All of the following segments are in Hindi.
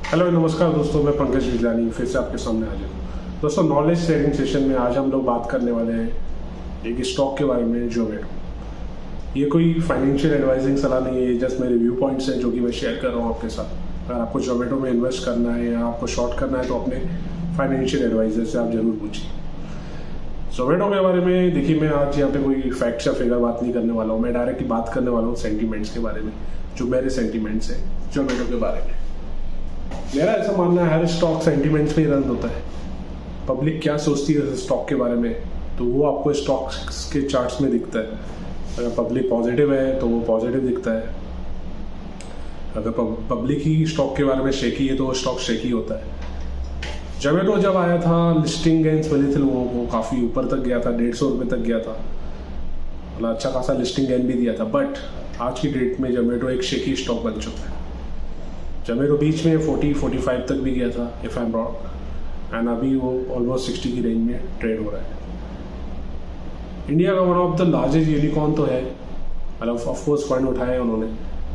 हेलो नमस्कार दोस्तों, मैं पंकज विजलानी फिर से आपके सामने आ जाऊँ। दोस्तों, नॉलेज शेयरिंग सेशन में आज हम लोग बात करने वाले हैं एक स्टॉक के बारे में, जोमेटो। ये कोई फाइनेंशियल एडवाइजिंग सलाह नहीं है, जस्ट मेरे व्यू पॉइंट्स हैं जो कि मैं शेयर कर रहा हूँ आपके साथ। अगर आपको जोमेटो में इन्वेस्ट करना है या आपको शॉर्ट करना है तो अपने फाइनेंशियल एडवाइजर से आप जरूर पूछिए। जोमेटो के बारे में देखिए, मैं आज यहाँ पे कोई फैक्ट या फिगर बात नहीं करने वाला हूँ। मैं डायरेक्टली बात करने वाला हूँ सेंटीमेंट्स के बारे में, जो मेरे सेंटीमेंट्स हैं जोमेटो के बारे में। मेरा ऐसा मानना है हर स्टॉक सेंटीमेंट्स पे ही रन होता है। पब्लिक क्या सोचती है स्टॉक के बारे में तो वो आपको स्टॉक्स के चार्ट्स में दिखता है। अगर पब्लिक पॉजिटिव है तो वो पॉजिटिव दिखता है, अगर पब्लिक ही स्टॉक के बारे में शेकी है तो वो स्टॉक शेकी होता है। जोमेटो जब आया था, लिस्टिंग गेन्स मिले थे लोगों को, काफ़ी ऊपर तक गया था, 150 रुपये तक गया था, मतलब अच्छा खासा लिस्टिंग गेन भी दिया था। बट आज की डेट में जोमेटो एक शेकी स्टॉक बन चुका है। जोमेटो बीच में 40-45 तक भी गया था if I am wrong, and अभी वो ऑलमोस्ट 60 की रेंज में ट्रेड हो रहा है। इंडिया का one of the largest unicorn तो है, मतलब ऑफकोर्स फंड उठाए उन्होंने,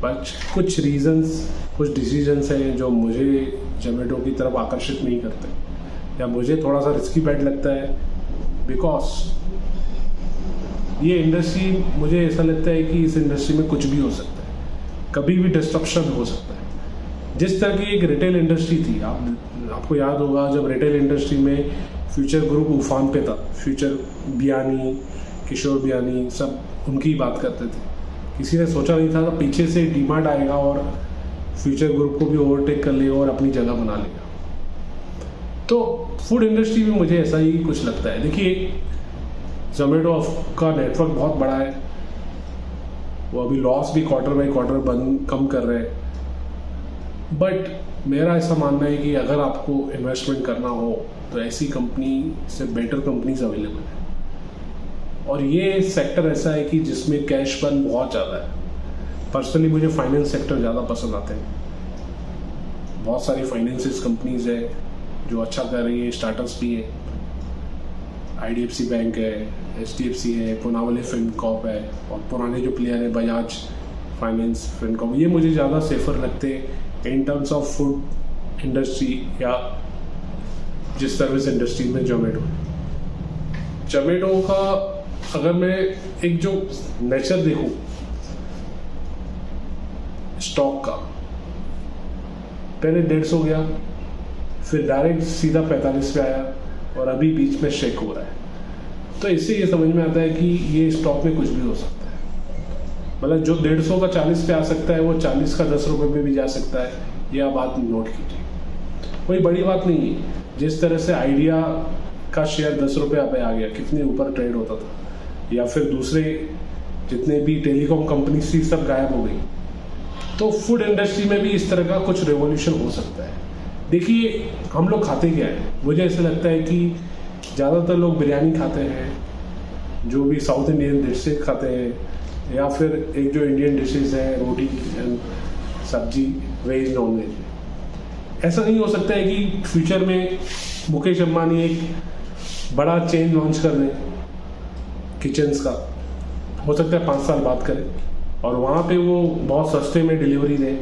बट कुछ रीजंस, कुछ डिसीजंस हैं जो मुझे जोमेटो की तरफ आकर्षित नहीं करते या मुझे थोड़ा सा रिस्की बेट लगता है। बिकॉज ये इंडस्ट्री, मुझे ऐसा लगता है कि इस इंडस्ट्री में कुछ भी हो सकता है, कभी भी डिस्ट्रप्शन हो सकता है। जिस तरह की एक रिटेल इंडस्ट्री थी, आपको याद होगा जब रिटेल इंडस्ट्री में फ्यूचर ग्रुप उफान पे था, फ्यूचर बियानी, किशोर बियानी, सब उनकी बात करते थे। किसी ने सोचा नहीं था पीछे से डीमार्ट आएगा और फ्यूचर ग्रुप को भी ओवरटेक कर लेगा और अपनी जगह बना लेगा। तो फूड इंडस्ट्री में मुझे ऐसा ही कुछ लगता है। देखिए, जोमेटो का नेटवर्क बहुत बड़ा है, वो अभी लॉस भी क्वार्टर बाई क्वार्टर कम कर रहे हैं। बट मेरा ऐसा मानना है कि अगर आपको इन्वेस्टमेंट करना हो तो ऐसी कंपनी से बेटर कंपनीज अवेलेबल है। और ये सेक्टर ऐसा है कि जिसमें कैश बर्न बहुत ज़्यादा है। पर्सनली मुझे फाइनेंस सेक्टर ज़्यादा पसंद आते हैं। बहुत सारी फाइनेंसिस कंपनीज है जो अच्छा कर रही है, स्टार्टअप्स भी है। IDFC बैंक है, HDFC है, पुनावाले फिनकॉर्प है, और पुराने जो प्लेयर है बजाज फाइनेंस, फिनकॉर्प, ये मुझे ज़्यादा सेफर लगते हैं in terms of food industry या जिस सर्विस इंडस्ट्री में जोमेटो का अगर मैं एक जो नेचर देखूं स्टॉक का, पहले 150 गया, फिर डायरेक्ट सीधा 45 पे आया और अभी बीच में शेक हो रहा है। तो इससे ये समझ में आता है कि ये स्टॉक में कुछ भी हो सकता है। मतलब जो 150 का 40 पे आ सकता है वो 40 का 10 रुपये पे भी जा सकता है। यह बात नोट कीजिए, कोई बड़ी बात नहीं है। जिस तरह से आइडिया का शेयर 10 रुपये पे आ गया, कितने ऊपर ट्रेड होता था, या फिर दूसरे जितने भी टेलीकॉम कंपनीज थी सब गायब हो गई। तो फूड इंडस्ट्री में भी इस तरह का कुछ रेवोल्यूशन हो सकता है। देखिए, हम लोग खाते क्या है, मुझे ऐसा लगता है कि ज़्यादातर लोग बिरयानी खाते हैं, जो भी साउथ इंडियन डिशेज खाते हैं, या फिर एक जो इंडियन डिशेज है, रोटी एंड सब्जी, वेज नॉन वेज। ऐसा नहीं हो सकता है कि फ्यूचर में मुकेश अंबानी एक बड़ा चेन लॉन्च कर दें किचन्स का, हो सकता है 5 साल बाद करें और वहाँ पे वो बहुत सस्ते में डिलीवरी दें,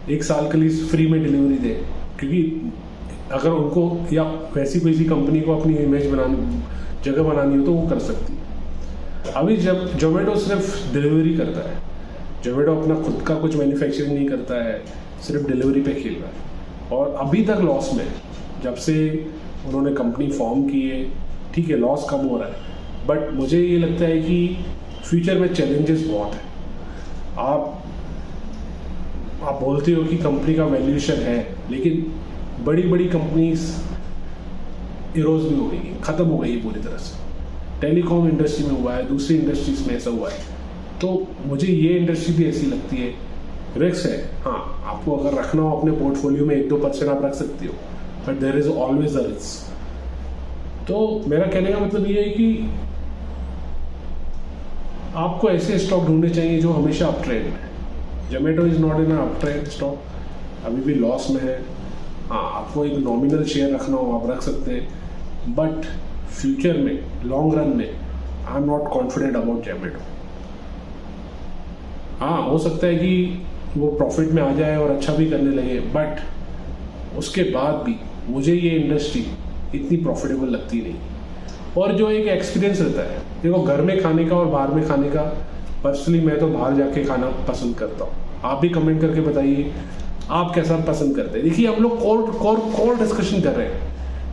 1 साल के लिए फ्री में डिलीवरी दें। क्योंकि अगर उनको या वैसी कोई कंपनी को अपनी इमेज बनानी, जगह बनानी हो तो वो कर सकती है। अभी जब जोमेटो सिर्फ डिलीवरी करता है, जोमेटो अपना खुद का कुछ मैन्युफैक्चरिंग नहीं करता है, सिर्फ डिलीवरी पे खेल रहा है और अभी तक लॉस में। जब से उन्होंने कंपनी फॉर्म की है, ठीक है, लॉस कम हो रहा है, बट मुझे ये लगता है कि फ्यूचर में चैलेंजेस बहुत हैं। आप बोलते हो कि कंपनी का वैल्यूएशन है, लेकिन बड़ी बड़ी कंपनीज इरोज भी हो गई, खत्म हो गई पूरी तरह से। टेलीकॉम इंडस्ट्री में हुआ है, दूसरी इंडस्ट्रीज में ऐसा हुआ है। तो मुझे ये इंडस्ट्री भी ऐसी लगती है, रिस्क है। हाँ, आपको अगर रखना हो अपने पोर्टफोलियो में 1-2% आप रख सकते हो, but there is always a risk. तो मेरा कहने का मतलब ये है कि आपको ऐसे स्टॉक ढूंढने चाहिए जो हमेशा अप ट्रेंड में है। Zomato is not in up trend stock, अभी भी लॉस में है। हाँ, आपको एक नॉमिनल शेयर रखना हो आप रख सकते हैं, बट फ्यूचर में, लॉन्ग रन में, आई am not confident about Zomato. हाँ, हो सकता है कि वो प्रॉफिट में आ जाए और अच्छा भी करने लगे, बट उसके बाद भी मुझे ये इंडस्ट्री इतनी प्रॉफिटेबल लगती नहीं। और जो एक एक्सपीरियंस रहता है, देखो घर में खाने का और बाहर में खाने का, पर्सनली मैं तो बाहर जाके खाना पसंद करता हूँ। आप भी कमेंट करके बताइए आप कैसा पसंद करते हैं। देखिए हम लोग कॉल डिस्कशन कर रहे हैं,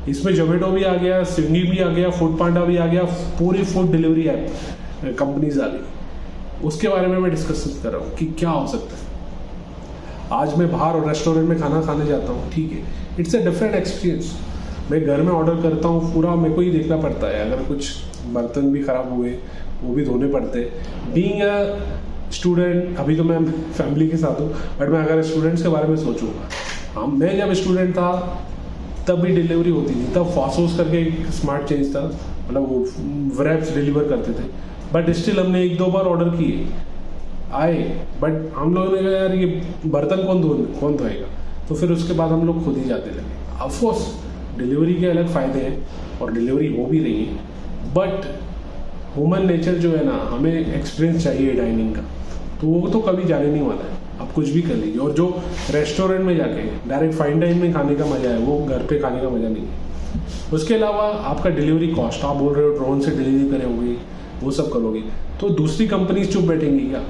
इसमें जोमेटो भी आ गया, स्विगी भी आ गया, फूड पांडा भी आ गया, पूरी फूड डिलीवरी ऐप कंपनीज आ गई, उसके बारे में मैं डिस्कस कर रहा हूँ कि क्या हो सकता है। आज मैं बाहर और रेस्टोरेंट में खाना खाने जाता हूँ, ठीक है, इट्स अ डिफरेंट एक्सपीरियंस। मैं घर में ऑर्डर करता हूँ, पूरा मेरे को ही देखना पड़ता है, अगर कुछ बर्तन भी खराब हुए वो भी धोने पड़ते हैं। बीइंग अ स्टूडेंट, अभी तो मैं फैमिली के साथ हूँ, बट मैं अगर स्टूडेंट्स के बारे में सोचूँ, मैं जब स्टूडेंट था तब भी डिलीवरी होती थी, तब फासोस करके एक स्मार्ट चेंज था, मतलब वो रैप्स डिलीवर करते थे, बट स्टिल हमने 1-2 बार ऑर्डर किए, आए, बट हम लोगों ने कहा यार ये बर्तन कौन धोएगा, तो फिर उसके बाद हम लोग खुद ही जाते लगे। ऑफकोर्स डिलीवरी के अलग फ़ायदे हैं और डिलीवरी हो भी रही है, बट ह्यूमन नेचर जो है ना, हमें एक्सपीरियंस चाहिए डाइनिंग का, तो वो तो कभी जाने नहीं वाला है, आप कुछ भी कर लीजिए। और जो रेस्टोरेंट में जाके डायरेक्ट फाइन डाइन में खाने का मजा है, वो घर पे खाने का मजा नहीं है। उसके अलावा आपका डिलीवरी कॉस्ट, आप बोल रहे हो ड्रोन से डिलीवरी करोगे, वो सब करोगे, तो दूसरी कंपनीज चुप बैठेंगी क्या?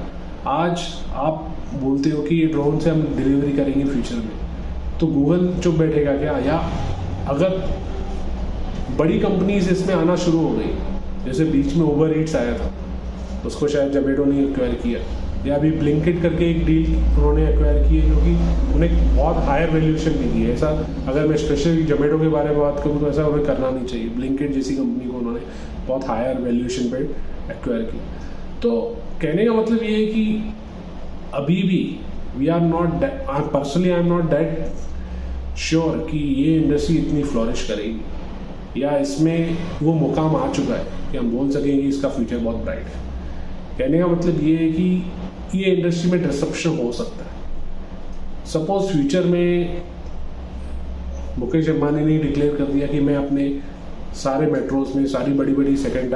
आज आप बोलते हो कि ये ड्रोन से हम डिलीवरी करेंगे फ्यूचर में, तो गूगल चुप बैठेगा क्या? या अगर बड़ी कंपनीज इसमें आना शुरू हो गई, जैसे बीच में उबर ईट्स आया था, उसको शायद जोमेटो ने एक्वायर किया, या अभी ब्लिंकिट करके एक डील उन्होंने एक्वायर की है, जो कि उन्हें बहुत हायर वैल्यूएशन मिली है। ऐसा अगर मैं स्पेशली जोमेटो के बारे में बात करूँ तो ऐसा उन्हें करना नहीं चाहिए। ब्लिंकिट जैसी कंपनी को उन्होंने बहुत हायर वैल्यूएशन पे एक्वायर किया। तो कहने का मतलब ये है कि अभी भी we are not, personally I am not that sure कि ये इंडस्ट्री इतनी फ्लॉरिश करेगी, या इसमें वो मुकाम आ चुका है कि हम बोल सकें कि इसका फ्यूचर बहुत ब्राइट है। कहने का मतलब ये है कि ये इंडस्ट्री में डिसरप्शन हो सकता है। सपोज फ्यूचर में मुकेश अंबानी ने डिक्लेयर कर दिया कि मैं अपने सारे मेट्रोज में, सारी बड़ी बड़ी सेकेंड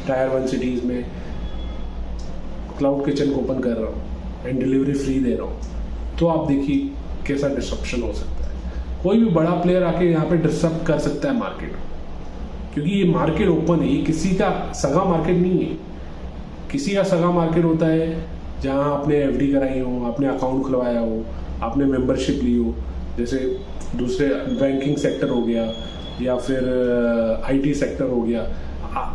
टायर 1 सिटीज़ में क्लाउड किचन को ओपन कर रहा हूँ एंड डिलीवरी फ्री दे रहा हूँ, तो आप देखिए कैसा डिसरप्शन हो सकता है। कोई भी बड़ा प्लेयर आके यहाँ पे डिसरप्ट कर सकता है मार्केट, क्योंकि ये मार्केट ओपन है, ये किसी का सगा मार्केट नहीं है। किसी का सगा मार्केट होता है जहाँ आपने एफडी कराई हो, आपने अकाउंट खुलवाया हो, आपने मेंबरशिप ली हो, जैसे दूसरे बैंकिंग सेक्टर हो गया या फिर आईटी सेक्टर हो गया,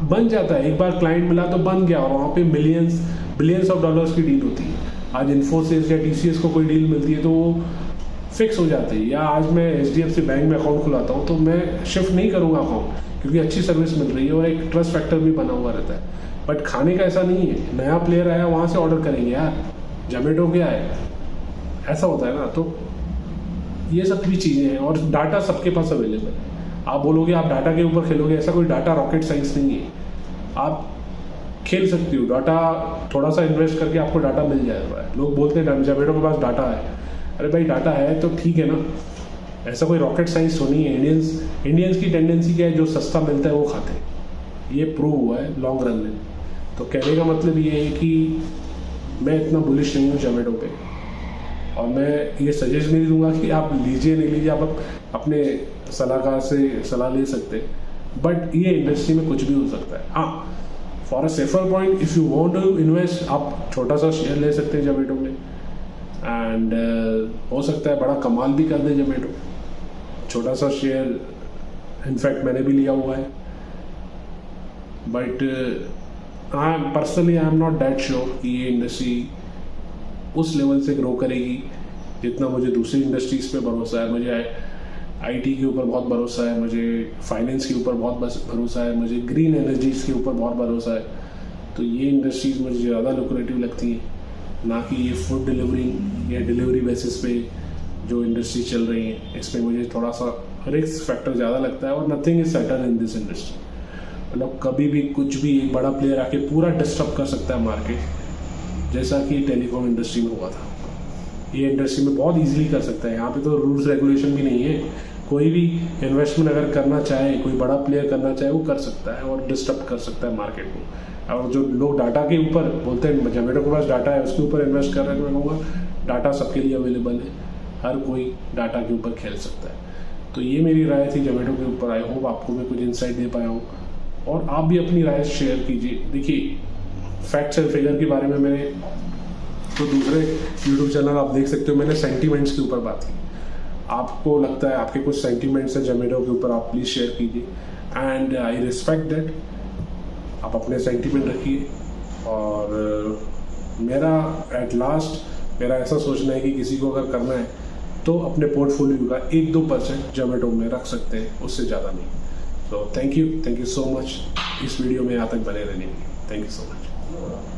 बन जाता है। एक बार क्लाइंट मिला तो बन गया, और वहाँ पे बिलियंस ऑफ डॉलर्स की डील होती है। आज इन्फोसिस या टीसीएस को कोई डील मिलती है तो वो फिक्स हो जाती है। या आज मैं एचडीएफसी बैंक में अकाउंट खुलाता हूँ तो मैं शिफ्ट नहीं करूँगा अकाउंट, क्योंकि अच्छी सर्विस मिल रही है और एक ट्रस्ट फैक्टर भी बना हुआ रहता है। बट खाने का ऐसा नहीं है, नया प्लेयर आया वहाँ से ऑर्डर करेंगे यार, जोमेटो क्या है, ऐसा होता है ना। तो ये सब भी चीज़ें हैं, और डाटा सबके पास अवेलेबल है। आप बोलोगे आप डाटा के ऊपर खेलोगे, ऐसा कोई डाटा रॉकेट साइंस नहीं है। आप खेल सकते हो, डाटा थोड़ा सा इन्वेस्ट करके आपको डाटा मिल जाएगा। लोग बोलते हैं जोमेटो के पास डाटा है, अरे भाई डाटा है तो ठीक है ना, ऐसा कोई रॉकेट साइंस तो नहीं है। इंडियंस की टेंडेंसी क्या है, जो सस्ता मिलता है वो खाते हैं, ये प्रूव हुआ है लॉन्ग रन में। तो कहने का मतलब ये है कि मैं इतना बुलिश नहीं हूँ जोमेटो पे, और मैं ये सजेस्ट नहीं दूंगा कि आप लीजिए नहीं लीजिए, आप अपने सलाहकार से सलाह ले सकते, बट ये इंडस्ट्री में कुछ भी हो सकता है। हाँ, for a safer point, if you want to invest, आप छोटा सा शेयर ले सकते हैं जोमेटो में, एंड हो सकता है बड़ा कमाल भी कर दे जोमेटो। छोटा सा शेयर इनफैक्ट मैंने भी लिया हुआ है, but personally I am not that sure कि ये इंडस्ट्री उस लेवल से ग्रो करेगी जितना मुझे दूसरी इंडस्ट्रीज़ पे भरोसा है। मुझे आईटी के ऊपर बहुत भरोसा है, मुझे फाइनेंस के ऊपर बहुत भरोसा है, मुझे ग्रीन एनर्जीज़ के ऊपर बहुत भरोसा है। तो ये इंडस्ट्रीज़ मुझे ज़्यादा लुक्रेटिव लगती हैं, ना कि ये फूड डिलीवरी या डिलीवरी बेसिस पे जो इंडस्ट्री चल रही है। इसमें मुझे थोड़ा सा रिस्क फैक्टर ज़्यादा लगता है, और nothing is certain in this industry. मतलब कभी भी कुछ भी एक बड़ा प्लेयर आके पूरा डिस्टर्ब कर सकता है मार्केट, जैसा कि टेलीकॉम इंडस्ट्री में हुआ था। ये इंडस्ट्री में बहुत इजीली कर सकता है। यहाँ पे तो रूल्स रेगुलेशन भी नहीं है, कोई भी इन्वेस्टमेंट अगर करना चाहे, कोई बड़ा प्लेयर करना चाहे, वो कर सकता है और डिस्टर्ब कर सकता है मार्केट को। और जो लोग डाटा के ऊपर बोलते हैं जोमेटो के पास डाटा है उसके ऊपर इन्वेस्ट कर रहे हैं, तो मैं कहूँगा डाटा सबके लिए अवेलेबल है, हर कोई डाटा के ऊपर खेल सकता है। तो ये मेरी राय थी जोमेटो के ऊपर। आई होप आपको मैं कुछ इंसाइट दे पाया हूँ और आप भी अपनी राय शेयर कीजिए। देखिए, फैक्ट्स एंड फिगर के बारे में मैंने तो दूसरे यूट्यूब चैनल आप देख सकते हो, मैंने सेंटीमेंट्स के ऊपर बात की। आपको लगता है आपके कुछ सेंटीमेंट्स हैं जोमेटो के ऊपर, आप प्लीज़ शेयर कीजिए एंड आई रिस्पेक्ट दैट। आप अपने सेंटीमेंट रखिए और मेरा एट लास्ट मेरा ऐसा सोचना है कि किसी को अगर करना है तो अपने पोर्टफोलियो का 1-2% जोमेटो में रख सकते हैं, उससे ज़्यादा नहीं। So thank you so much इस वीडियो में यहाँ तक बने रहने के लिए। Thank you so much.